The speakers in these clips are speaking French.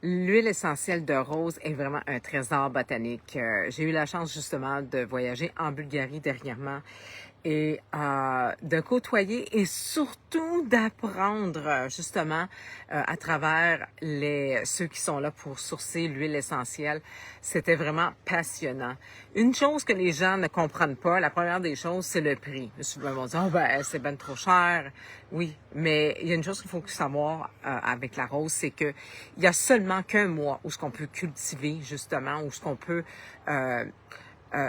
L'huile essentielle de rose est vraiment un trésor botanique. J'ai eu la chance justement de voyager en Bulgarie dernièrement et de côtoyer et surtout d'apprendre justement à travers ceux qui sont là pour sourcer l'huile essentielle. C'était vraiment passionnant. Une chose que les gens ne comprennent pas, la première des choses, c'est le prix. Souvent, ils vont dire, oh, ben, c'est ben trop cher. Oui, mais il y a une chose qu'il faut savoir avec la rose, c'est que il y a seulement qu'un mois où ce qu'on peut cultiver justement, où ce qu'on peut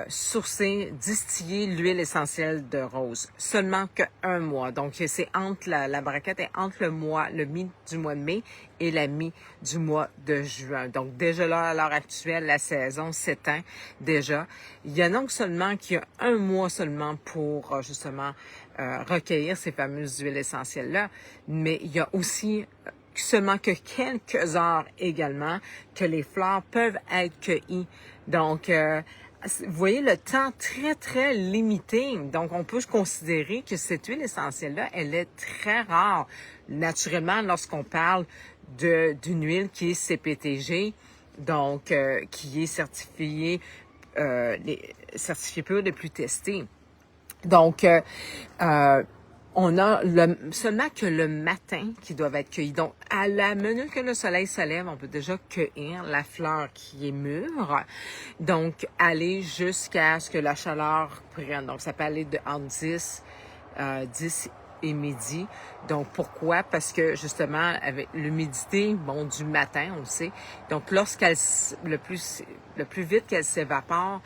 sourcer, distiller l'huile essentielle de rose. Seulement qu'un mois. Donc, c'est entre la braquette est entre le mi du mois de mai et la mi du mois de juin. Donc, déjà là, à l'heure actuelle, la saison s'éteint déjà. Il y a donc seulement qu'il y a un mois seulement pour justement recueillir ces fameuses huiles essentielles-là. Mais il y a aussi seulement que quelques heures également que les fleurs peuvent être cueillies. Donc, vous voyez le temps très, très limité. Donc, on peut considérer que cette huile essentielle-là, elle est très rare. Naturellement, lorsqu'on parle d'une huile qui est CPTG, donc qui est certifiée, certifiée pure de plus testée. Donc, on a seulement que le matin qui doivent être cueillis. Donc, à la minute que le soleil se lève, on peut déjà cueillir la fleur qui est mûre. Donc, aller jusqu'à ce que la chaleur prenne. Donc, ça peut aller entre 10 et midi. Donc, pourquoi? Parce que, justement, avec l'humidité, bon, du matin, on le sait. Donc, le plus vite qu'elle s'évapore,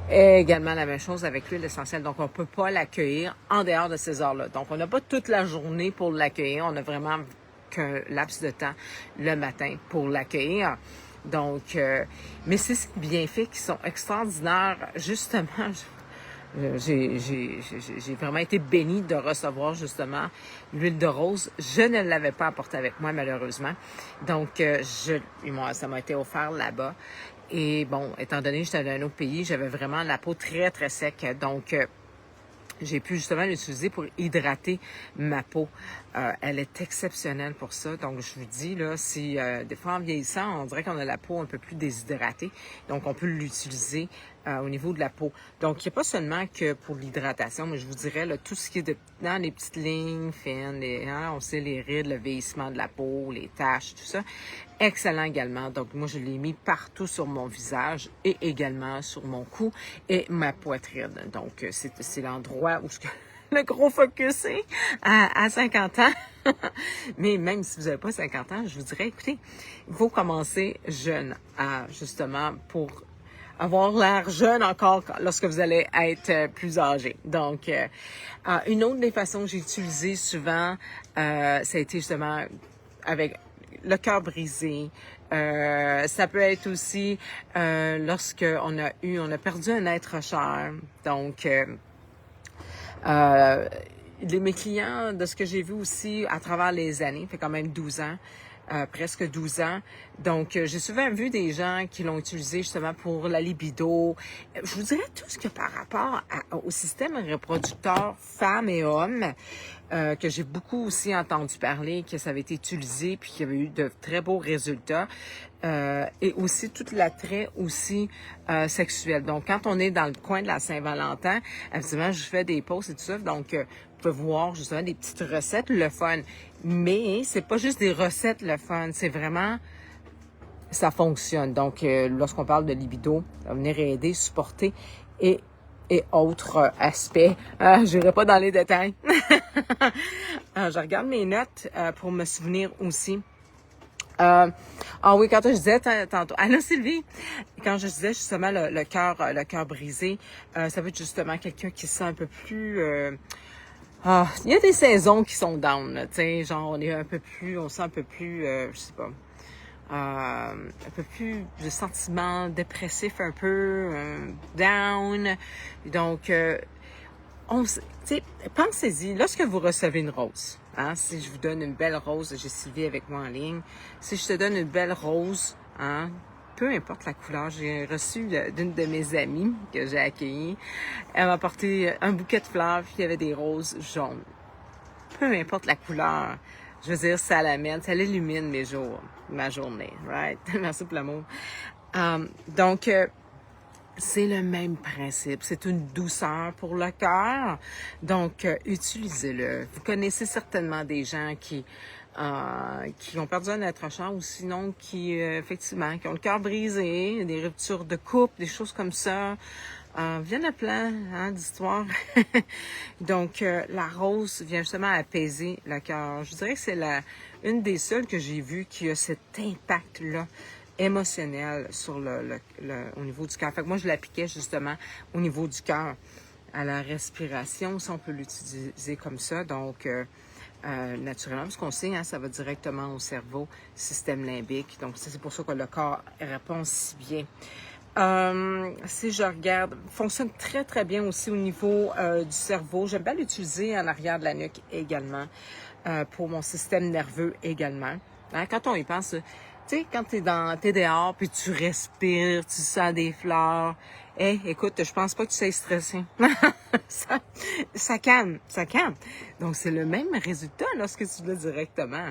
et également la même chose avec l'huile essentielle. Donc, on ne peut pas l'accueillir en dehors de ces heures-là. Donc, on n'a pas toute la journée pour l'accueillir. On a vraiment qu'un laps de temps le matin pour l'accueillir. Donc, mais c'est ces bienfaits qui sont extraordinaires. Justement, j'ai vraiment été bénie de recevoir justement l'huile de rose. Je ne l'avais pas apportée avec moi, malheureusement. Donc, ça m'a été offert là-bas. Et bon, étant donné que j'étais dans un autre pays, j'avais vraiment la peau très, très sec. Donc, j'ai pu justement l'utiliser pour hydrater ma peau. Elle est exceptionnelle pour ça. Donc, je vous dis, là, si des fois en vieillissant, on dirait qu'on a la peau un peu plus déshydratée. Donc, on peut l'utiliser au niveau de la peau. Donc, il n'y a pas seulement que pour l'hydratation, mais je vous dirais, là, tout ce qui est dans les petites lignes fines, on sait les rides, le vieillissement de la peau, les taches, tout ça. Excellent également. Donc, moi, je l'ai mis partout sur mon visage et également sur mon cou et ma poitrine. Donc, c'est l'endroit où le gros focus est à 50 ans. Mais même si vous n'avez pas 50 ans, je vous dirais, écoutez, il faut commencer jeune, justement, pour avoir l'air jeune encore lorsque vous allez être plus âgé. Donc, une autre des façons que j'ai utilisées souvent, ça a été justement avec le cœur brisé. Ça peut être aussi lorsque on a perdu un être cher. Donc, mes clients, de ce que j'ai vu aussi à travers les années, fait quand même 12 ans, presque 12 ans. Donc, j'ai souvent vu des gens qui l'ont utilisé justement pour la libido. Je vous dirais tout ce que par rapport au système reproducteur femmes et hommes, que j'ai beaucoup aussi entendu parler, que ça avait été utilisé puis qu'il y avait eu de très beaux résultats. Et aussi tout l'attrait aussi sexuel. Donc, quand on est dans le coin de la Saint-Valentin, absolument, je fais des posts et tout ça. Donc, vous pouvez voir justement des petites recettes, le fun. Mais c'est pas juste des recettes, le fun. C'est vraiment, ça fonctionne. Donc, lorsqu'on parle de libido, ça va venir aider, supporter et autres aspects. Je n'irai pas dans les détails. Je regarde mes notes pour me souvenir aussi. Oui, quand je disais tantôt, allô Sylvie, quand je disais justement le cœur brisé, ça veut être justement quelqu'un qui se sent un peu plus, il y a des saisons qui sont down, tu sais, genre on sent un peu plus, je sais pas, un peu plus de sentiments dépressifs un peu, down, donc, pensez-y, lorsque vous recevez une rose, si je vous donne une belle rose, j'ai Sylvie avec moi en ligne, si je te donne une belle rose, peu importe la couleur, j'ai reçu d'une de mes amies que j'ai accueillie, elle m'a apporté un bouquet de fleurs, puis il y avait des roses jaunes. Peu importe la couleur, je veux dire, ça l'amène, ça l'illumine mes jours, ma journée, right? Merci pour l'amour. Donc, c'est le même principe. C'est une douceur pour le cœur. Donc, utilisez-le. Vous connaissez certainement des gens qui ont perdu un être cher ou sinon qui, effectivement, qui ont le cœur brisé, des ruptures de couple, des choses comme ça. Viennent à plein d'histoires. Donc, la rose vient justement apaiser le cœur. Je dirais que c'est une des seules que j'ai vues qui a cet impact-là émotionnel sur au niveau du cœur. Fait que moi, je l'appliquais justement au niveau du cœur, à la respiration, si on peut l'utiliser comme ça. Donc, naturellement, parce qu'on sait, ça va directement au cerveau, système limbique. Donc, c'est pour ça que le corps répond si bien. Si je regarde, fonctionne très, très bien aussi au niveau du cerveau. J'aime bien l'utiliser en arrière de la nuque également, pour mon système nerveux également. Quand on y pense, tu sais, quand t'es dehors, puis tu respires, tu sens des fleurs. Écoute, je pense pas que tu sois stressé. ça calme. Donc, c'est le même résultat lorsque tu l'as directement,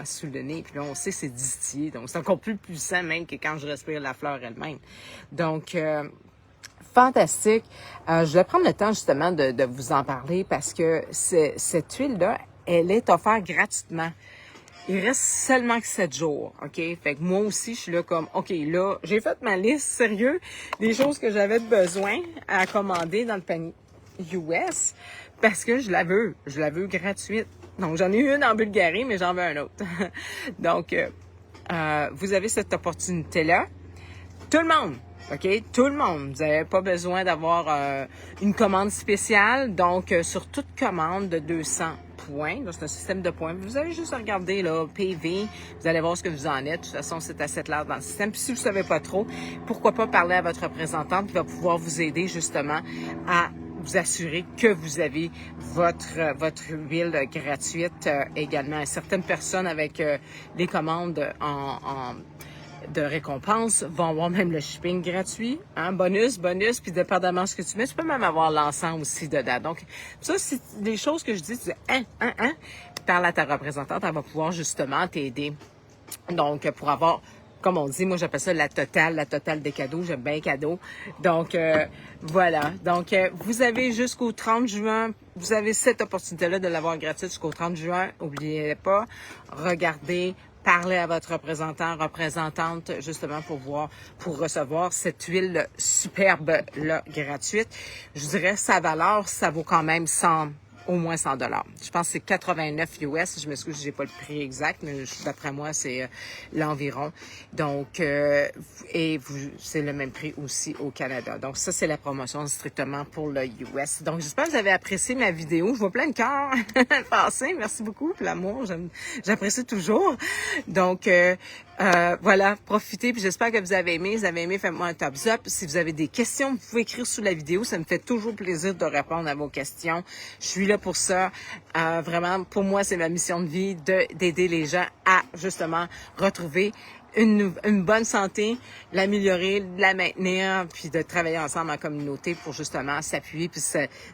sous le nez. Puis là, on sait c'est distillé. Donc, c'est encore plus puissant même que quand je respire la fleur elle-même. Donc, fantastique. Je vais prendre le temps justement de vous en parler parce que cette huile-là, elle est offerte gratuitement. Il reste seulement que 7 jours, OK? Fait que moi aussi, je suis là comme, OK, là, j'ai fait ma liste, sérieux, des choses que j'avais besoin à commander dans le panier US parce que je la veux gratuite. Donc, j'en ai eu une en Bulgarie, mais j'en veux un autre. Donc, vous avez cette opportunité-là. Tout le monde, OK? Tout le monde. Vous n'avez pas besoin d'avoir une commande spéciale. Donc, sur toute commande de 200 points, c'est un système de points. Vous avez juste à regarder là, PV, vous allez voir ce que vous en êtes. De toute façon, c'est à cette heure dans le système. Puis si vous ne savez pas trop, pourquoi pas parler à votre représentante qui va pouvoir vous aider justement à vous assurer que vous avez votre huile gratuite également. Certaines personnes avec les commandes de récompense vont avoir même le shipping gratuit, bonus, puis dépendamment de ce que tu mets, tu peux même avoir l'encens aussi dedans. Donc, ça, c'est des choses que je dis, tu dis, parle à ta représentante, elle va pouvoir justement t'aider. Donc, pour avoir, comme on dit, moi j'appelle ça la totale des cadeaux, j'aime bien les cadeaux. Donc, voilà. Donc, vous avez jusqu'au 30 juin, vous avez cette opportunité-là de l'avoir gratuite jusqu'au 30 juin. N'oubliez pas, regardez, parlez à votre représentante, justement, pour recevoir cette huile superbe-là, gratuite. Je dirais, sa valeur, ça vaut quand même au moins 100 $. Je pense que c'est 89 US. Je m'excuse, j'ai pas le prix exact, mais d'après moi, c'est l'environ. Donc, c'est le même prix aussi au Canada. Donc, ça, c'est la promotion strictement pour le US. Donc, j'espère que vous avez apprécié ma vidéo. Je vois plein de cœurs passer. Merci beaucoup pour l'amour. J'apprécie toujours. Donc, voilà, profitez, puis j'espère que vous avez aimé. Si vous avez aimé, faites-moi un thumbs up. Si vous avez des questions, vous pouvez écrire sous la vidéo. Ça me fait toujours plaisir de répondre à vos questions. Je suis là pour ça. Vraiment, pour moi, c'est ma mission de vie d'aider les gens à, justement, retrouver une bonne santé, l'améliorer, la maintenir, puis de travailler ensemble en communauté pour, justement, s'appuyer puis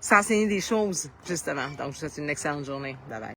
s'enseigner des choses, justement. Donc, je vous souhaite une excellente journée. Bye bye.